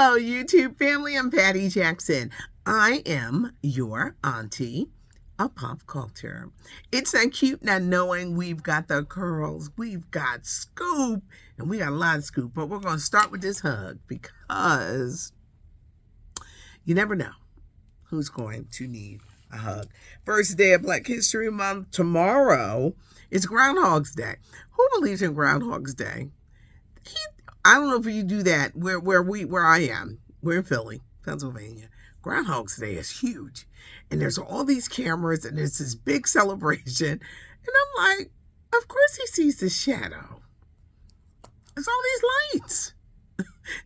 Hello, YouTube family. I'm Patty Jackson. I am your auntie of pop culture. It's not cute not knowing we've got the curls, we've got scoop, and we got a lot of scoop. But we're going to start with this hug because you never know who's going to need a hug. First day of Black History Month. Tomorrow is Groundhog's Day. Who believes in Groundhog's Day? I don't know if you do that where I am. We're in Philly, Pennsylvania. Groundhog's Day is huge. And there's all these cameras and there's this big celebration. And I'm like, of course he sees the shadow. There's all these lights.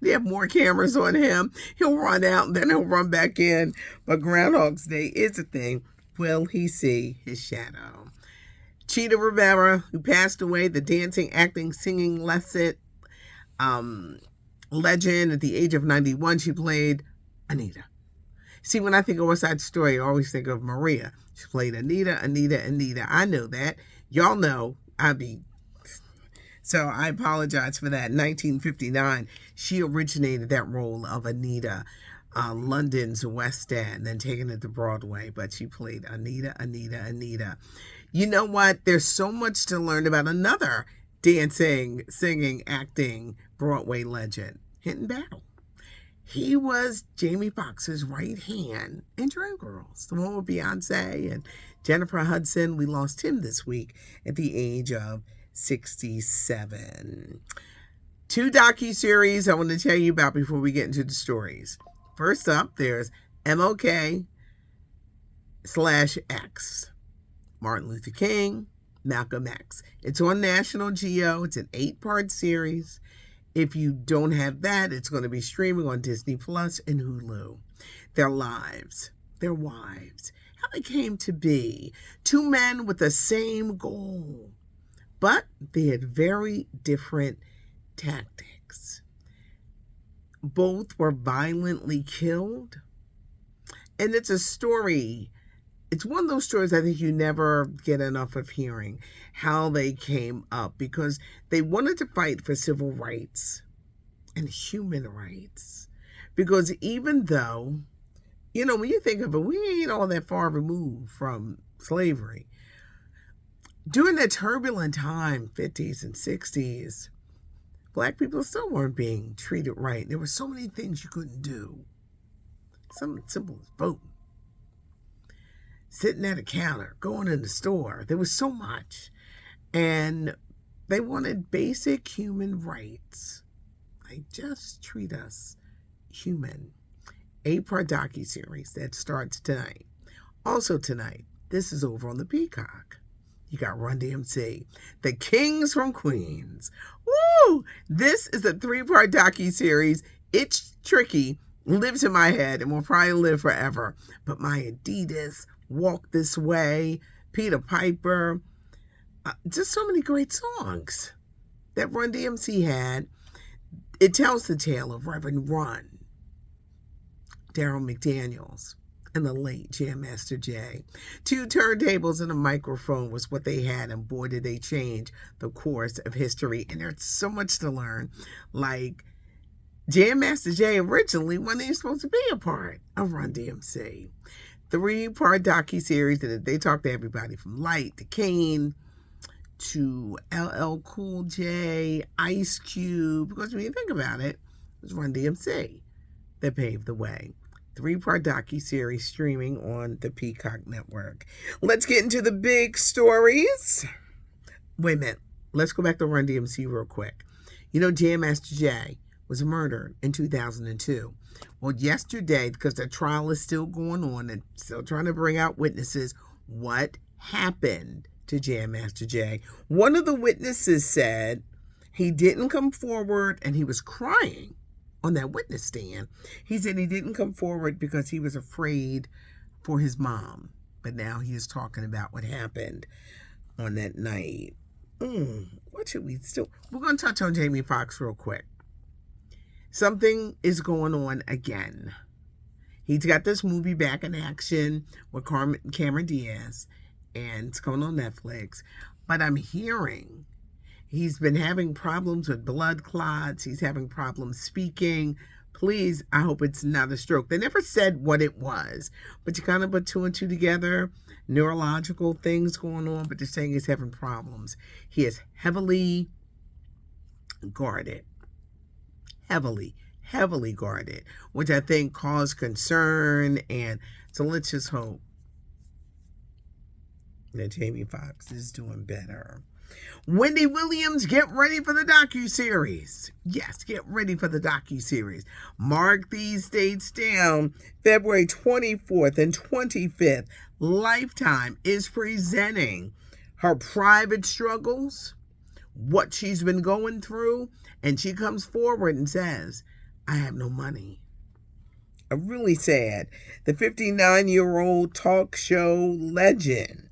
They have more cameras on him. He'll run out and then he'll run back in. But Groundhog's Day is a thing. Will he see his shadow? Cheetah Rivera, who passed away, the dancing, acting, singing legend at the age of 91. She played Anita. See, when I think of West Side Story, I always think of Maria. She played Anita. I know that. Y'all know so I apologize for that. 1959, she originated that role of Anita, London's West End, then taking it to Broadway. But she played Anita. You know what? There's so much to learn about another dancing, singing, acting Broadway legend, Hinton Battle. He was Jamie Foxx's right hand in Dreamgirls, the one with Beyonce and Jennifer Hudson. We lost him this week at the age of 67. 2 docuseries I want to tell you about before we get into the stories. First up, there's MLK/X, Martin Luther King, Malcolm X. It's on National Geo. It's an 8-part series. If you don't have that, it's going to be streaming on Disney Plus and Hulu. Their lives, their wives, how they came to be. 2 men with the same goal, but they had very different tactics. Both were violently killed. And it's a story. It's one of those stories I think you never get enough of hearing, how they came up, because they wanted to fight for civil rights and human rights. Because even though, when you think of it, we ain't all that far removed from slavery. During that turbulent time, 50s and 60s, Black people still weren't being treated right. There were so many things you couldn't do. Something simple as voting. Sitting at a counter, going in the store. There was so much. And they wanted basic human rights. Like, just treat us human. 8-part docuseries that starts tonight. Also tonight, this is over on the Peacock. You got Run DMC, The Kings from Queens. Woo! This is a 3-part docuseries. It's tricky, lives in my head, and will probably live forever. But my Adidas, Walk This Way, Peter Piper, just so many great songs that Run DMC had. It tells the tale of Reverend Run, Daryl McDaniels, and the late Jam Master Jay. 2 turntables and a microphone was what they had, and boy, did they change the course of history. And there's so much to learn. Like, Jam Master Jay originally wasn't even supposed to be a part of Run DMC. 3-part docuseries that they talk to everybody from Light to Kane to LL Cool J, Ice Cube, because when you think about it, it was Run DMC that paved the way. 3-part docuseries streaming on the Peacock Network. Let's get into the big stories. Wait a minute. Let's go back to Run DMC real quick. Jam Master Jay was murdered in 2002. Well, yesterday, because the trial is still going on and still trying to bring out witnesses, what happened to Jam Master Jay? One of the witnesses said he didn't come forward and he was crying on that witness stand. He said he didn't come forward because he was afraid for his mom. But now he is talking about what happened on that night. What should we still... We're going to touch on Jamie Foxx real quick. Something is going on again. He's got this movie back in action with Cameron Diaz, and it's going on Netflix. But I'm hearing he's been having problems with blood clots. He's having problems speaking. Please, I hope it's not a stroke. They never said what it was, but you kind of put two and two together. Neurological things going on, but they're saying he's having problems. He is heavily guarded. Heavily guarded, which I think caused concern. And so let's just hope that Jamie Foxx is doing better. Wendy Williams, get ready for the docuseries. Yes, get ready for the docuseries. Mark these dates down. February 24th and 25th, Lifetime is presenting her private struggles, what she's been going through, and she comes forward and says, I have no money. Really sad. The 59-year-old talk show legend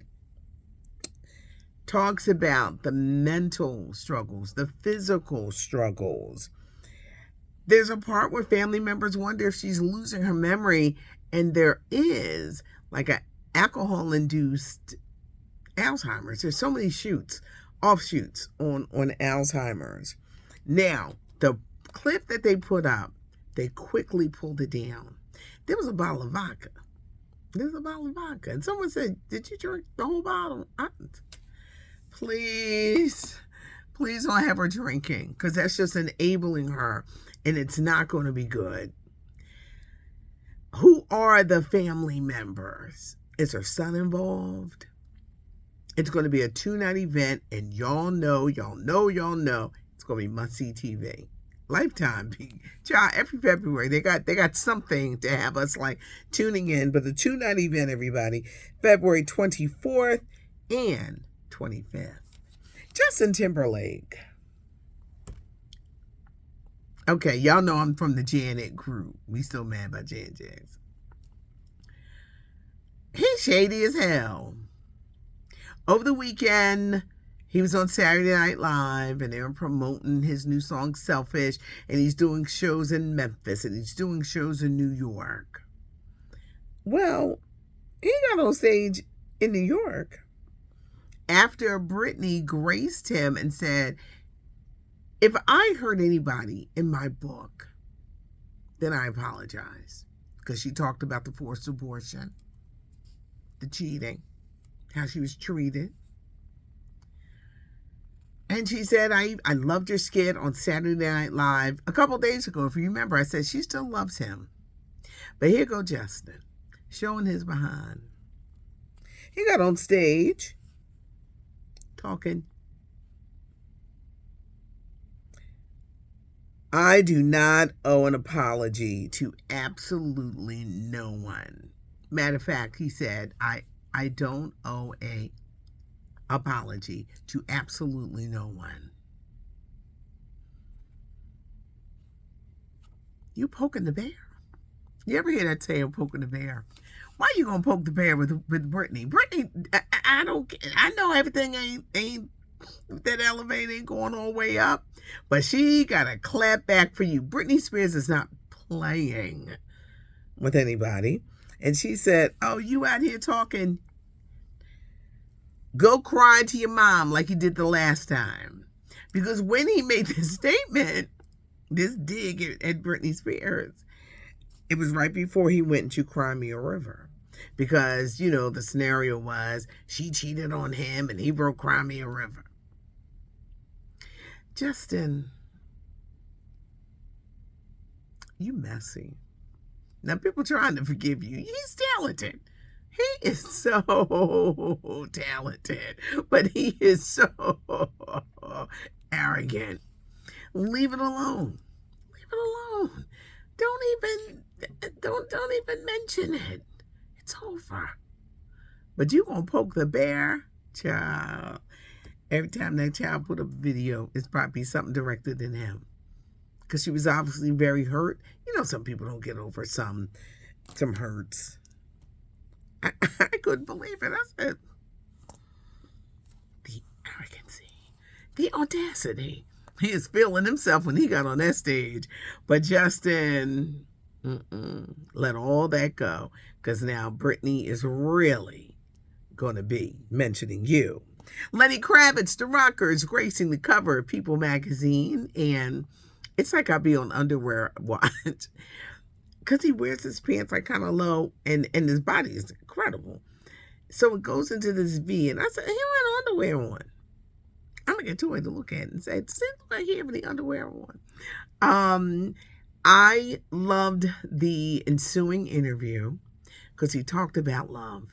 talks about the mental struggles, the physical struggles. There's a part where family members wonder if she's losing her memory, and there is like an alcohol-induced Alzheimer's. There's so many offshoots on Alzheimer's. Now, the clip that they put up, they quickly pulled it down. There was a bottle of vodka. And someone said, did you drink the whole bottle? Please don't have her drinking, because that's just enabling her, and it's not going to be good. Who are the family members? Is her son involved? It's going to be a 2-night event, and y'all know, it's going to be must-see TV. Lifetime, child, every February they got something to have us like tuning in. But the 2-night event, everybody, February 24th and 25th. Justin Timberlake. Okay, y'all know I'm from the Janet group. We still mad about Janet Jackson. He's shady as hell. Over the weekend, he was on Saturday Night Live, and they were promoting his new song, Selfish, and he's doing shows in Memphis, and he's doing shows in New York. Well, he got on stage in New York after Britney graced him and said, if I hurt anybody in my book, then I apologize. Because she talked about the forced abortion, the cheating, how she was treated. And she said, I loved your skit on Saturday Night Live a couple days ago. If you remember, I said she still loves him. But here go Justin, showing his behind. He got on stage talking. I do not owe an apology to absolutely no one. Matter of fact, he said, I don't owe a apology to absolutely no one. You poking the bear? You ever hear that saying, poking the bear? Why you gonna poke the bear with Britney? Britney, I know everything ain't that elevated, going all the way up, but she got a clap back for you. Britney Spears is not playing with anybody. And she said, oh, you out here talking, go cry to your mom like you did the last time. Because when he made this statement, this dig at Britney Spears, it was right before he went to Cry Me a River. Because, the scenario was she cheated on him and he wrote Cry Me a River. Justin, you messy. Now, people trying to forgive you. He's talented. He is so talented, but he is so arrogant. Leave it alone. Leave it alone. Don't even mention it. It's over. But you gonna poke the bear, child. Every time that child put up a video, it's probably something directed at him. Because she was obviously very hurt. Some people don't get over some hurts. I couldn't believe it. I said, the arrogancy, the audacity. He is feeling himself when he got on that stage. But Justin, let all that go. Because now Britney is really going to be mentioning you. Lenny Kravitz, the Rockers, gracing the cover of People magazine. And It's like I'll be on underwear watch because he wears his pants like kind of low, and his body is incredible. So it goes into this V, and I said, he had underwear on. I'm gonna get to it to look at it and say, does it look like he have any underwear on? I loved the ensuing interview because he talked about love.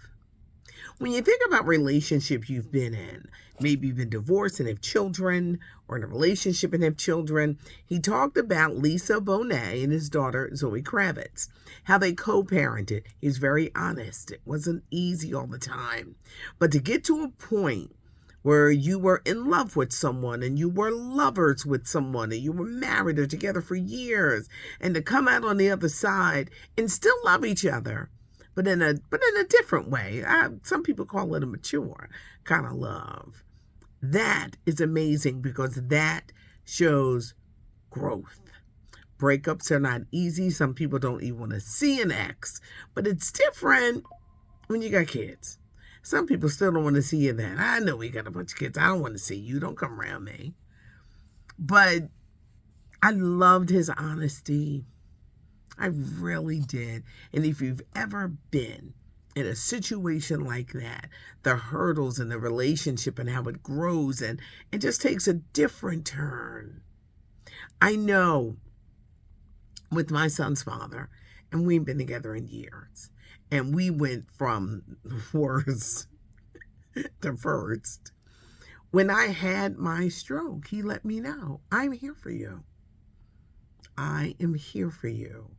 When you think about relationships you've been in, maybe you've been divorced and have children, or in a relationship and have children, he talked about Lisa Bonet and his daughter Zoe Kravitz, how they co-parented. He's very honest. It wasn't easy all the time. But to get to a point where you were in love with someone and you were lovers with someone and you were married or together for years, and to come out on the other side and still love each other, but in a different way. Some people call it a mature kind of love. That is amazing because that shows growth. Breakups are not easy. Some people don't even want to see an ex, but it's different when you got kids. Some people still don't want to see you then. I know we got a bunch of kids. I don't want to see you. Don't come around me. But I loved his honesty. I really did. And if you've ever been in a situation like that, the hurdles in the relationship and how it grows and it just takes a different turn. I know with my son's father, and we've been together in years, and we went from worst to first. When I had my stroke, he let me know, I'm here for you. I am here for you.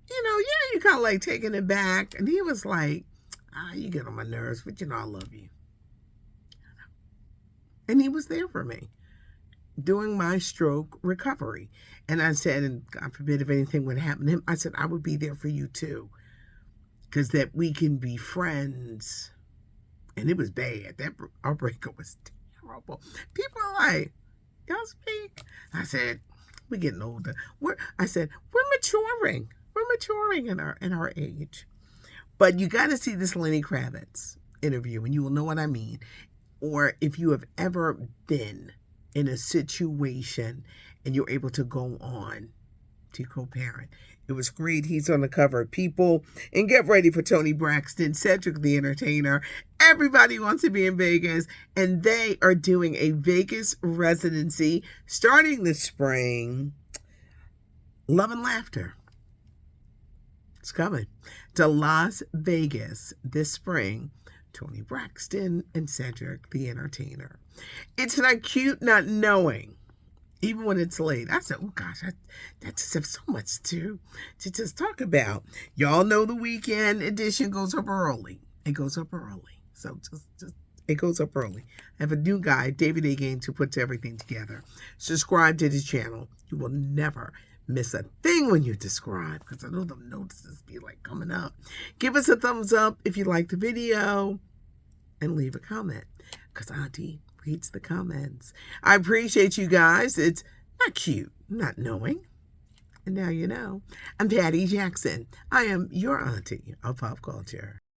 You kind of like taking it back. And he was like, you get on my nerves, but I love you. And he was there for me during my stroke recovery. And I said, and God forbid if anything would happen to him, I said, I would be there for you too. Because that we can be friends. And it was bad. Our breakup was terrible. People are like, y'all speak? I said, we're getting older. We're maturing. We're maturing in our age. But you got to see this Lenny Kravitz interview and you will know what I mean. Or if you have ever been in a situation and you're able to go on to co-parent. It was great. He's on the cover of People. And get ready for Toni Braxton, Cedric the Entertainer. Everybody wants to be in Vegas. And they are doing a Vegas residency starting this spring. Love and Laughter. It's coming to Las Vegas this spring. Toni Braxton and Cedric the Entertainer. It's not cute not knowing, even when it's late. I said, oh gosh, that just have so much to just talk about. Y'all know the weekend edition goes up early. It goes up early. So just it goes up early. I have a new guy, David A. Gaines, who puts everything together. Subscribe to his channel. You will never miss a thing when you subscribe, because I know the notices be like coming up. Give us a thumbs up if you like the video and leave a comment, because Auntie reads the comments. I appreciate you guys. It's not cute not knowing, and now you know. I'm Patty Jackson. I am your auntie of pop culture.